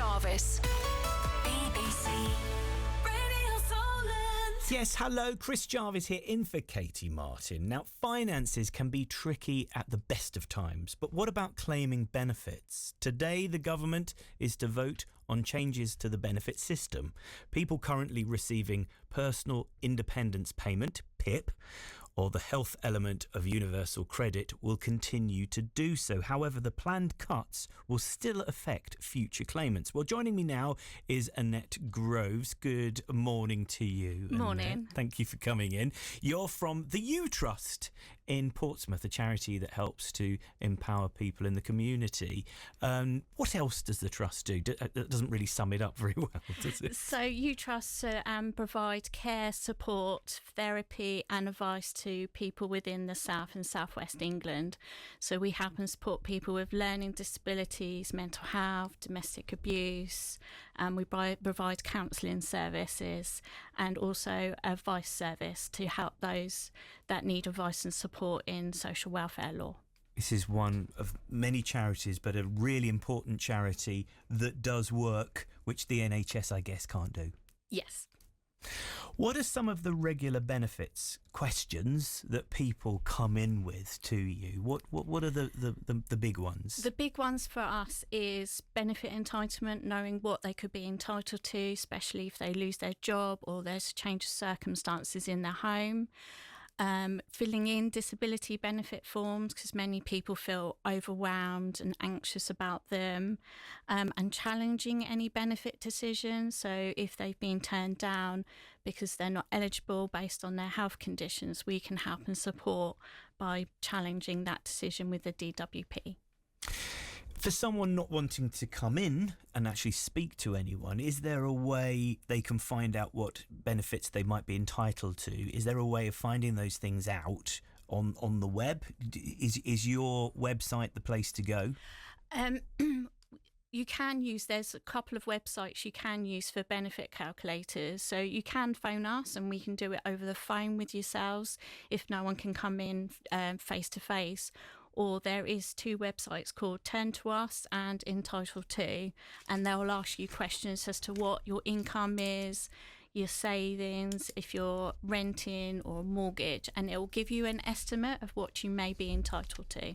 Jarvis. BBC Radio Solent. Yes, hello, Chris Jarvis here in for Katie Martin. Now, finances can be tricky at the best of times, but what about claiming benefits? Today, the government is to vote on changes to the benefit system. People currently receiving Personal Independence Payment, PIP, or the health element of universal credit will continue to do so. However, the planned cuts will still affect future claimants. Well, joining me now is Annette Groves. Good morning to you. Morning. Annette. Thank you for coming in. You're from the U Trust in Portsmouth, a charity that helps to empower people in the community. What else does the Trust do? That doesn't really sum it up very well, does it? So U Trust provide care, support, therapy and advice to people within the South and South West England. So we help and support people with learning disabilities, mental health, domestic abuse, and we provide counselling services and also advice service to help those that need advice and support in social welfare law. This is one of many charities, but a really important charity that does work which the NHS, I guess, can't do. Yes. What are some of the regular benefits questions that people come in with to you? What are the big ones? The big ones for us is benefit entitlement, knowing what they could be entitled to, especially if they lose their job or there's a change of circumstances in their home. Filling in disability benefit forms because many people feel overwhelmed and anxious about them, and challenging any benefit decisions. So if they've been turned down because they're not eligible based on their health conditions, we can help and support by challenging that decision with the DWP. For someone not wanting to come in and actually speak to anyone, is there a way they can find out what benefits they might be entitled to? Is there a way of finding those things out on the web? Is your website the place to go? You can use, there's a couple of websites you can use for benefit calculators. So you can phone us and we can do it over the phone with yourselves if no one can come in face to face. Or there is two websites called Turn to Us and Entitled To, and they'll ask you questions as to what your income is, your savings, if you're renting or mortgage, and it will give you an estimate of what you may be entitled to.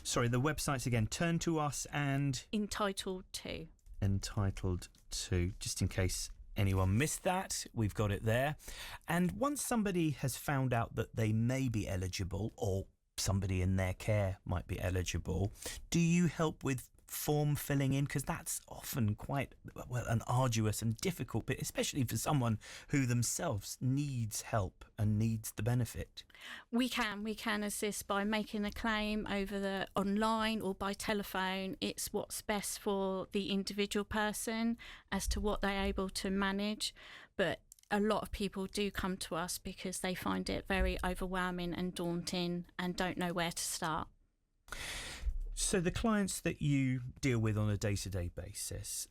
Sorry, the websites again, Turn to Us and... Entitled To. Entitled To, just in case anyone missed that, we've got it there. And once somebody has found out that they may be eligible, or somebody in their care might be eligible, do you help with form filling in? Because that's often quite an arduous and difficult bit, especially for someone who themselves needs help and needs the benefit. We can assist by making a claim over the online or by telephone. It's what's best for the individual person as to what they're able to manage, but a lot of people do come to us because they find it very overwhelming and daunting and don't know where to start. So the clients that you deal with on a day-to-day basis,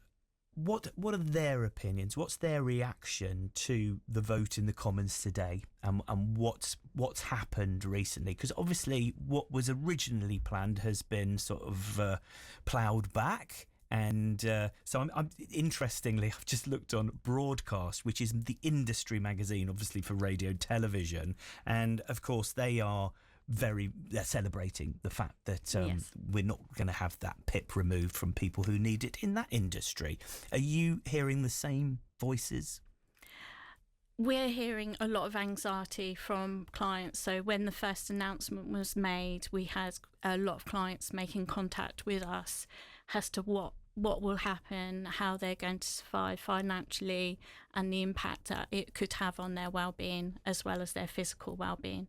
what are their opinions? What's their reaction to the vote in the Commons today, and what's happened recently? Because obviously what was originally planned has been sort of ploughed back. And so I'm interestingly, I've just looked on Broadcast, which is the industry magazine, obviously for radio and television. And of course, they're celebrating the fact that Yes. we're not going to have that PIP removed from people who need it in that industry. Are you hearing the same voices? We're hearing a lot of anxiety from clients. So when the first announcement was made, we had a lot of clients making contact with us as to what will happen, how they're going to survive financially, and the impact that it could have on their well-being as well as their physical well-being.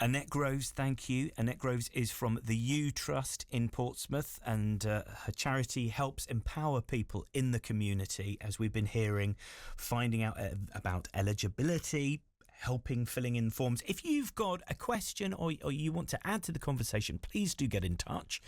Annette Groves, thank you. Annette Groves is from the U Trust in Portsmouth, and her charity helps empower people in the community, as we've been hearing, finding out about eligibility, helping filling in forms. If you've got a question or you want to add to the conversation, please do get in touch.